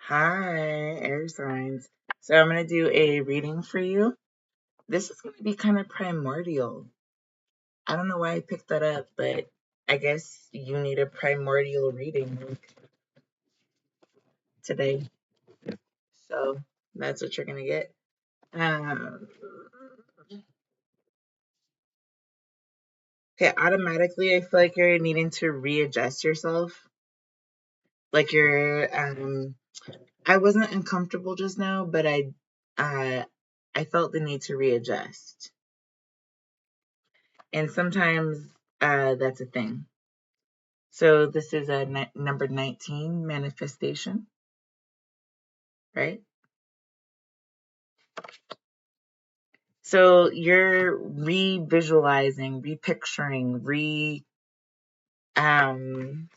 Hi, air signs. So I'm going to do a reading for you. This is going to be kind of primordial. I don't know why I picked that up, but I guess you need a primordial reading today. So that's what you're going to get. Um, okay, automatically, I feel like you're needing to readjust yourself. Like I wasn't uncomfortable just now, but I felt the need to readjust. And sometimes that's a thing. So this is a number 19 manifestation, right? So you're re-visualizing, re-picturing, um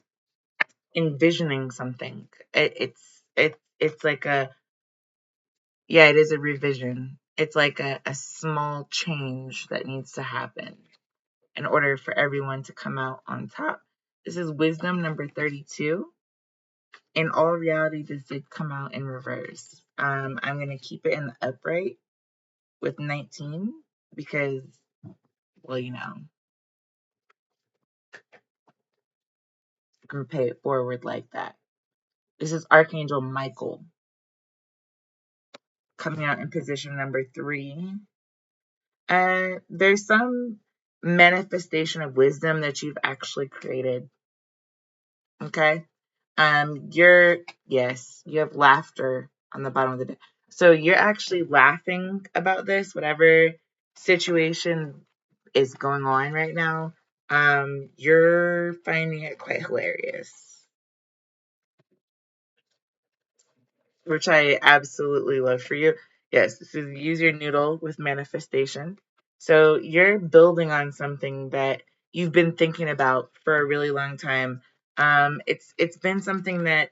envisioning something. It's like it is a revision. It's like a small change that needs to happen in order for everyone to come out on top. This is wisdom number 32. In all reality, this did come out in reverse. I'm going to keep it in the upright with 19 because, well, you can pay it forward like that. This is Archangel Michael coming out in position number 3. There's some manifestation of wisdom that you've actually created. Okay. You have laughter on the bottom of the deck. So you're actually laughing about this, whatever situation is going on right now. You're finding it quite hilarious, which I absolutely love for you. Yes, this is use your noodle with manifestation. So you're building on something that you've been thinking about for a really long time. It's been something that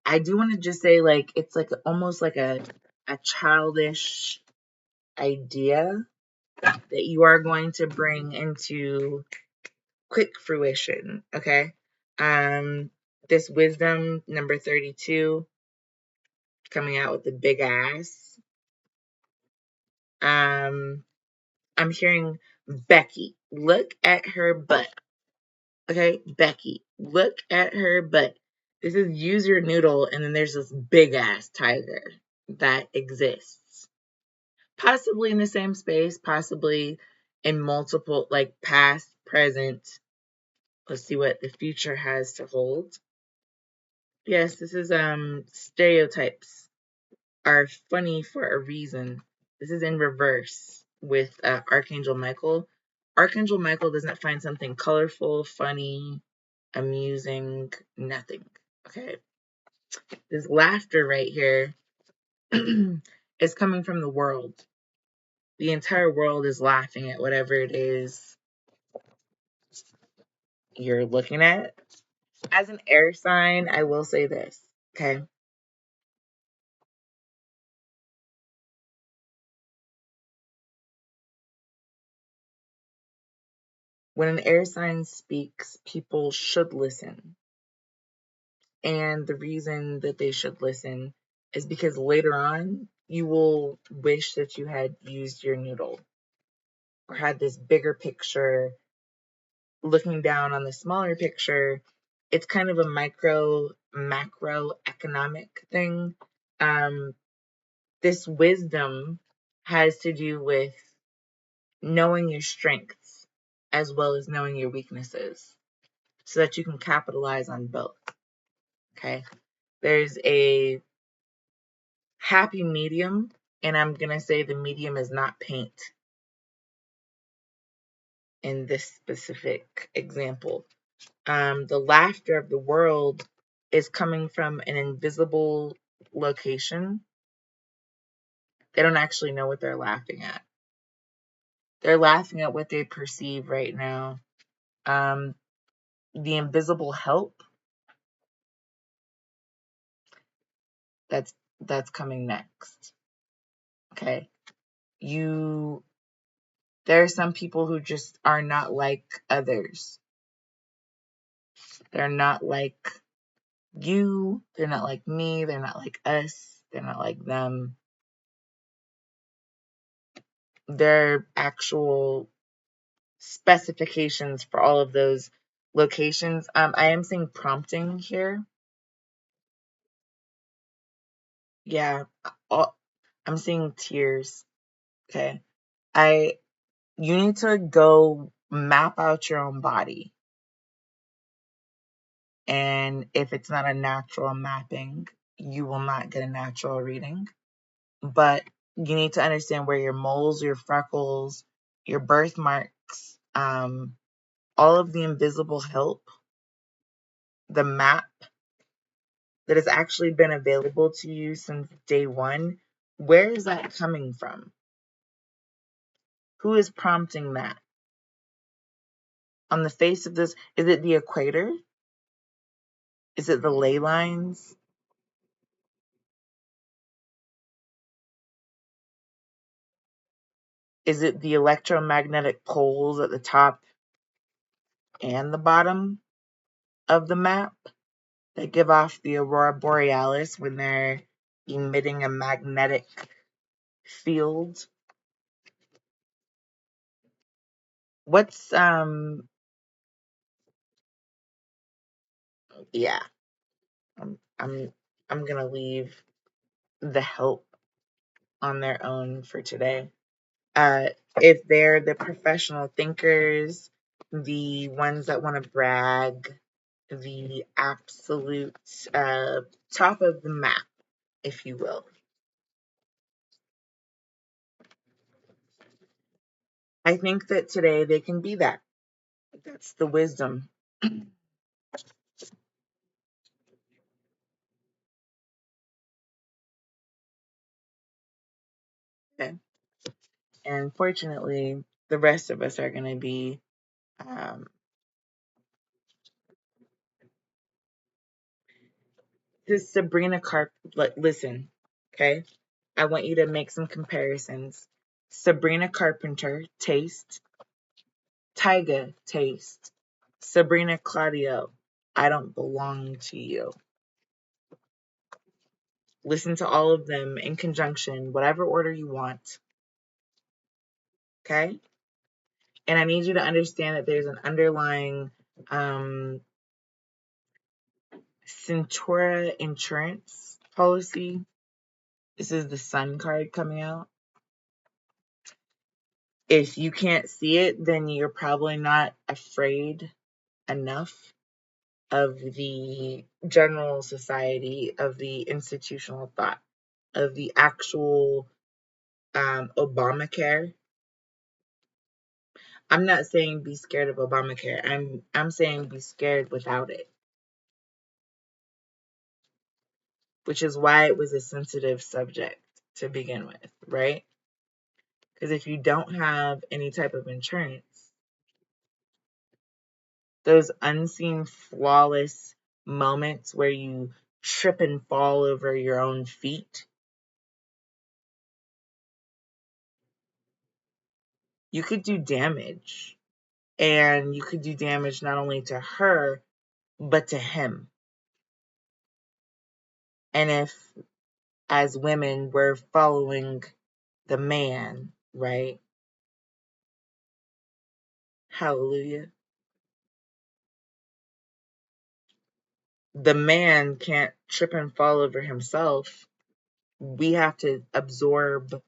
I do want to just say, like, it's like almost like a childish idea that you are going to bring into quick fruition. Okay. This wisdom number 32 coming out with the big ass. I'm hearing Becky, look at her butt. Okay, Becky, look at her butt. This is use your noodle, and then there's this big ass tiger that exists. Possibly in the same space, possibly in multiple, like past, present. Let's see what the future has to hold. Yes, this is stereotypes are funny for a reason. This is in reverse with Archangel Michael. Archangel Michael doesn't find something colorful, funny, amusing, nothing. Okay. This laughter right here is coming from the world. The entire world is laughing at whatever it is you're looking at. As an air sign, I will say this, okay? When an air sign speaks, people should listen. And the reason that they should listen is because later on, you will wish that you had used your noodle or had this bigger picture. Looking down on the smaller picture, it's kind of a micro, macro economic thing. Um, this wisdom has to do with knowing your strengths as well as knowing your weaknesses so that you can capitalize on both. Okay. There's a happy medium, and I'm going to say the medium is not paint in this specific example. The laughter of the world is coming from an invisible location. They don't actually know what they're laughing at. They're laughing at what they perceive right now. The invisible help that's coming next. Okay. There are some people who just are not like others. They're not like you, they're not like me, they're not like us, they're not like them. They're actual specifications for all of those locations. I am seeing prompting here. Yeah, I'm seeing tears. Okay. You need to go map out your own body. And if it's not a natural mapping, you will not get a natural reading. But you need to understand where your moles, your freckles, your birthmarks, all of the invisible help, the map that has actually been available to you since day one. Where is that coming from? Who is prompting that? On the face of this, is it the equator? Is it the ley lines? Is it the electromagnetic poles at the top and the bottom of the map that give off the aurora borealis when they're emitting a magnetic field? What's yeah, I'm I'm I'm gonna leave the help on their own for today. Uh, if they're the professional thinkers, the ones that want to brag, the absolute top of the map, if you will. I think that today they can be that. That's the wisdom. Okay. And fortunately, the rest of us are going to be. Um, this Sabrina Carp. Listen, okay. I want you to make some comparisons. Sabrina Carpenter taste, Tyga taste, Sabrina Claudio. I don't belong to you. Listen to all of them in conjunction, whatever order you want. Okay? And I need you to understand that there's an underlying Centura insurance policy. This is the Sun card coming out. If you can't see it, then you're probably not afraid enough of the general society, of the institutional thought, of the actual Obamacare. I'm not saying be scared of Obamacare. I'm saying be scared without it, which is why it was a sensitive subject to begin with, right? Because if you don't have any type of insurance, those unseen flawless moments where you trip and fall over your own feet, you could do damage. And you could do damage not only to her, but to him. And if, as women, we're following the man, right? Hallelujah. The man can't trip and fall over himself. We have to absorb,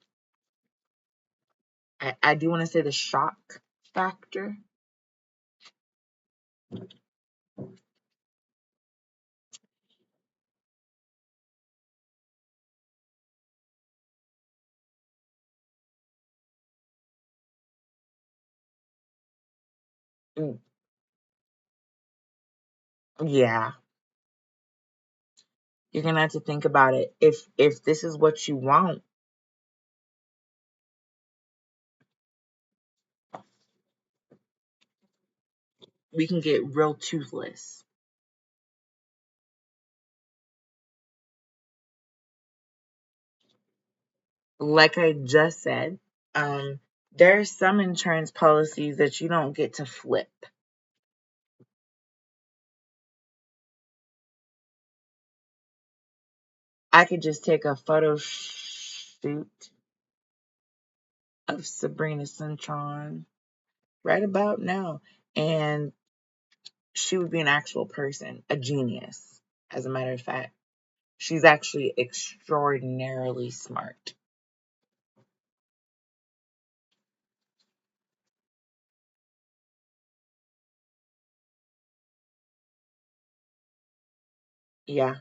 I do want to say, the shock factor. Mm, yeah, you're gonna have to think about it. If this is what you want, we can get real toothless. Like I just said, um, there are some insurance policies that you don't get to flip. I could just take a photo shoot of Sabrina Centron right about now, and she would be an actual person, a genius, as a matter of fact. She's actually extraordinarily smart. Yeah.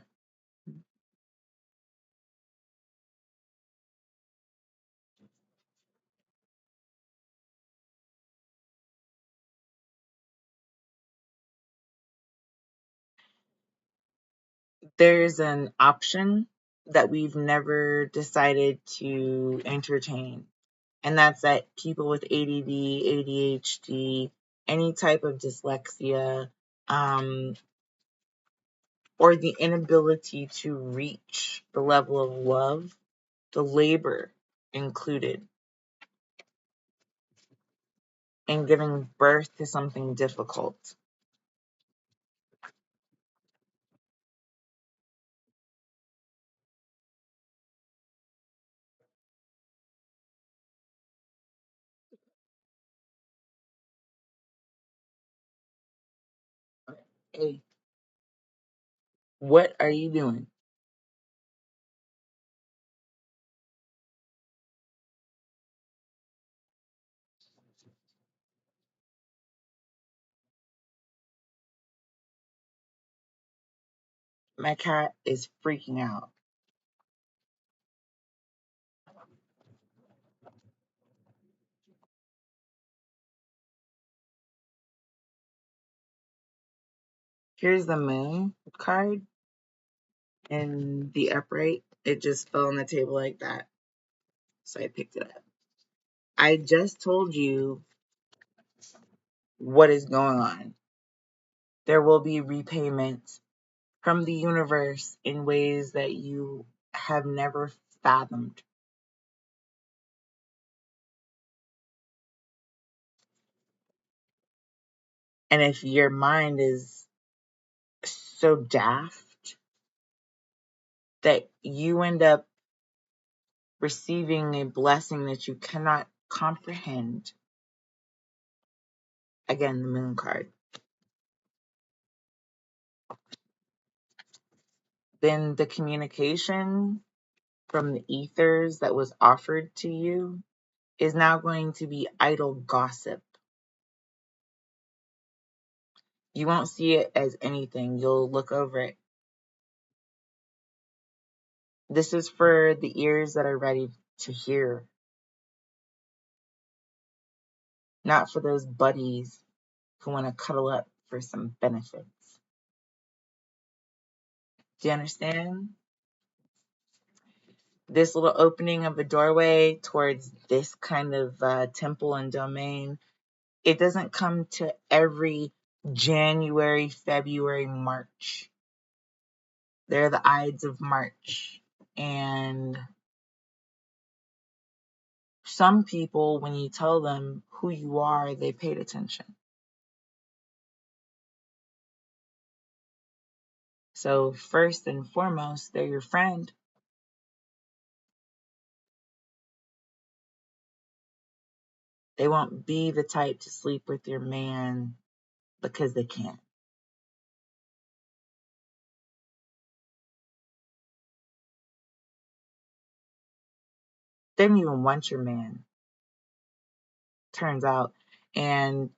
There's an option that we've never decided to entertain, and that's that people with ADD, ADHD, any type of dyslexia, um, or the inability to reach the level of love, the labor included in giving birth to something difficult. Hey, what are you doing? My cat is freaking out. Here's the moon card in the upright. It just fell on the table like that. So I picked it up. I just told you what is going on. There will be repayment from the universe in ways that you have never fathomed. And if your mind is so daft that you end up receiving a blessing that you cannot comprehend, again, the moon card, then the communication from the ethers that was offered to you is now going to be idle gossip. You won't see it as anything. You'll look over it. This is for the ears that are ready to hear, not for those buddies who want to cuddle up for some benefits. Do you understand? This little opening of a doorway towards this kind of temple and domain, it doesn't come to every January, February, March. They're the Ides of March. And some people, when you tell them who you are, they paid attention. So first and foremost, they're your friend. They won't be the type to sleep with your man because they can't. They don't even want your man, turns out. And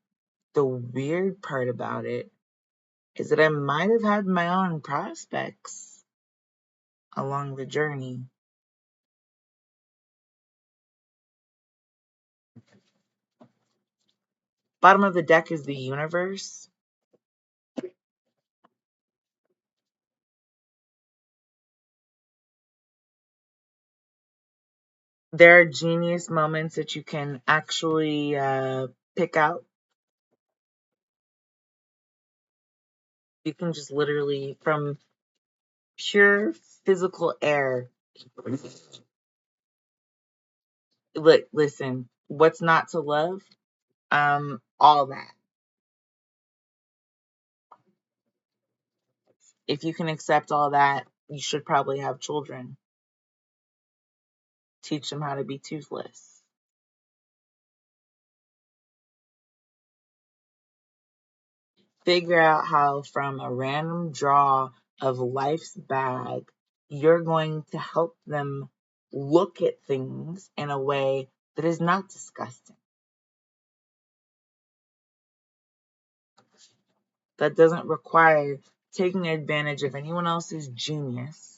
the weird part about it is that I might have had my own prospects along the journey. Bottom of the deck is the universe. There are genius moments that you can actually pick out. You can just literally, from pure physical air, look, listen, what's not to love? All that. If you can accept all that, you should probably have children. Teach them how to be toothless. Figure out how, from a random draw of life's bag, you're going to help them look at things in a way that is not disgusting. That doesn't require taking advantage of anyone else's genius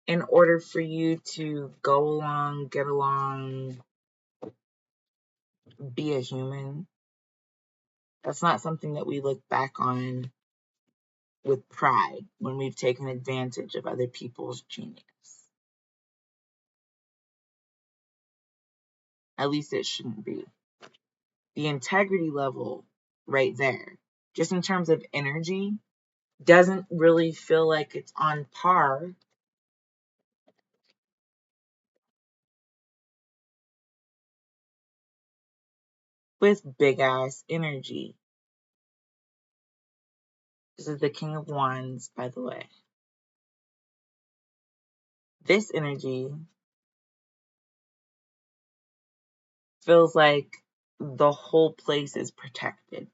in order for you to go along, get along, be a human. That's not something that we look back on with pride when we've taken advantage of other people's genius. At least it shouldn't be. The integrity level right there, just in terms of energy, doesn't really feel like it's on par with big ass energy. This is the King of Wands, by the way. This energy feels like the whole place is protected.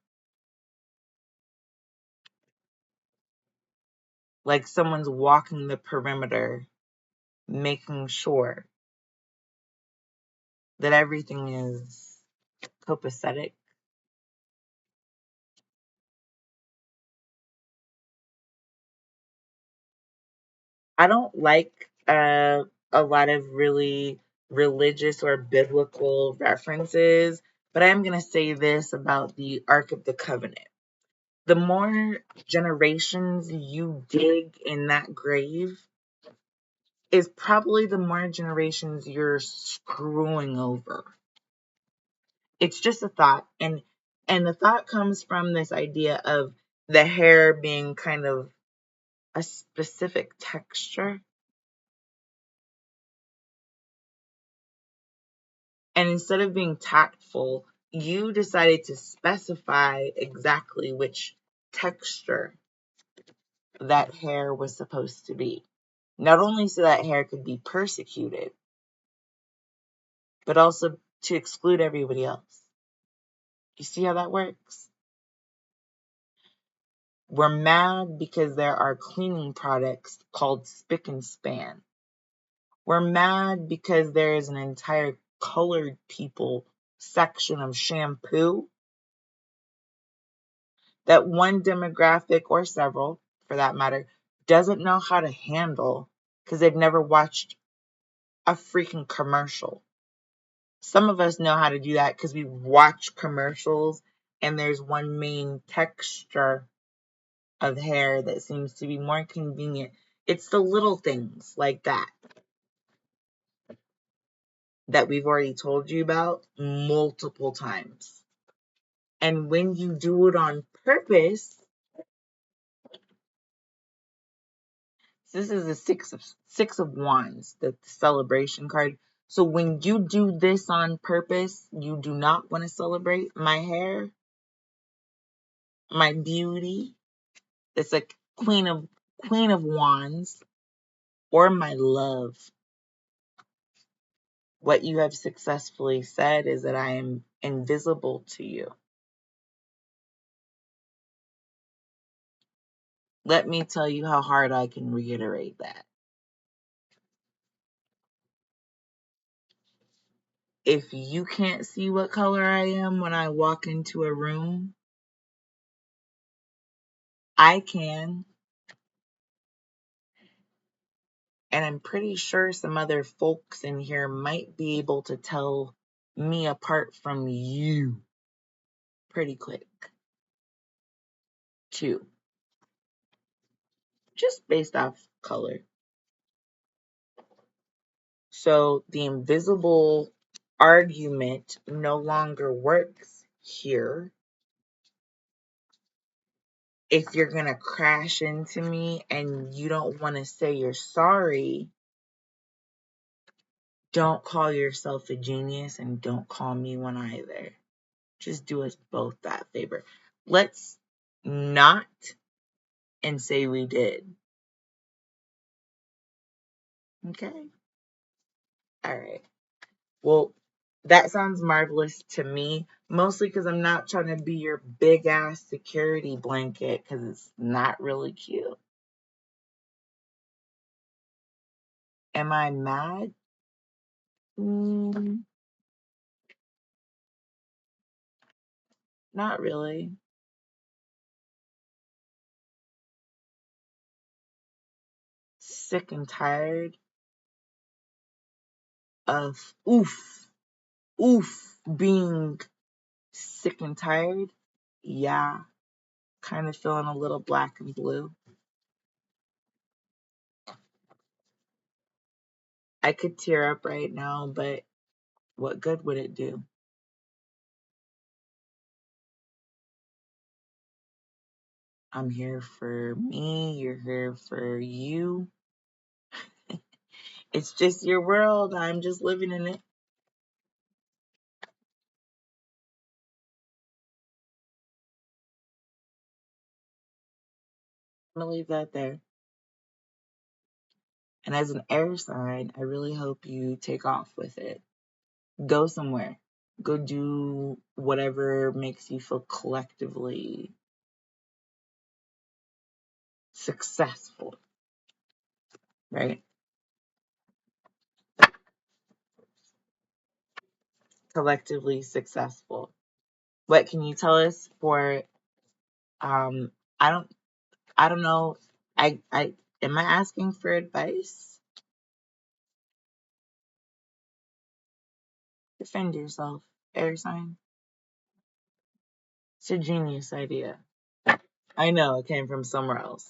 Like someone's walking the perimeter, making sure that everything is copacetic. I don't like a lot of really religious or biblical references, but I am going to say this about the Ark of the Covenant. The more generations you dig in that grave is probably the more generations you're screwing over. It's just a thought, and the thought comes from this idea of the hair being kind of a specific texture. And instead of being tactful, you decided to specify exactly which texture that hair was supposed to be. Not only so that hair could be persecuted, but also to exclude everybody else. You see how that works? We're mad because there are cleaning products called Spick and Span. We're mad because there is an entire colored people section of shampoo that one demographic, or several for that matter, doesn't know how to handle because they've never watched a freaking commercial. Some of us know how to do that because we watch commercials and there's one main texture of hair that seems to be more convenient. It's the little things like that we've already told you about multiple times. And when you do it on purpose, this is the six of wands, the celebration card. So when you do this on purpose, you do not want to celebrate my hair, my beauty. It's like queen of wands, or my love. What you have successfully said is that I am invisible to you. Let me tell you how hard I can reiterate that. If you can't see what color I am when I walk into a room, I can. And I'm pretty sure some other folks in here might be able to tell me apart from you pretty quick, too. Just based off color. So the invisible argument no longer works here. If you're going to crash into me and you don't want to say you're sorry, don't call yourself a genius and don't call me one either. Just do us both that favor. Let's not and say we did. Okay? All right. Well, that sounds marvelous to me, mostly because I'm not trying to be your big ass security blanket because it's not really cute. Am I mad? Mm, not really. Sick and tired of being sick and tired. Yeah, kind of feeling a little black and blue. I could tear up right now, but what good would it do? I'm here for me, you're here for you. It's just your world. I'm just living in it. I'm gonna leave that there. And as an air sign, I really hope you take off with it. Go somewhere. Go do whatever makes you feel collectively successful, right? Collectively successful. What can you tell us for um I don't I don't know. I am I asking for advice? Defend yourself, air sign. It's a genius idea. I know it came from somewhere else.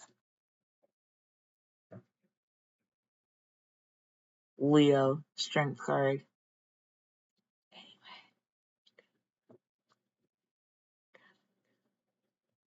Leo, strength card.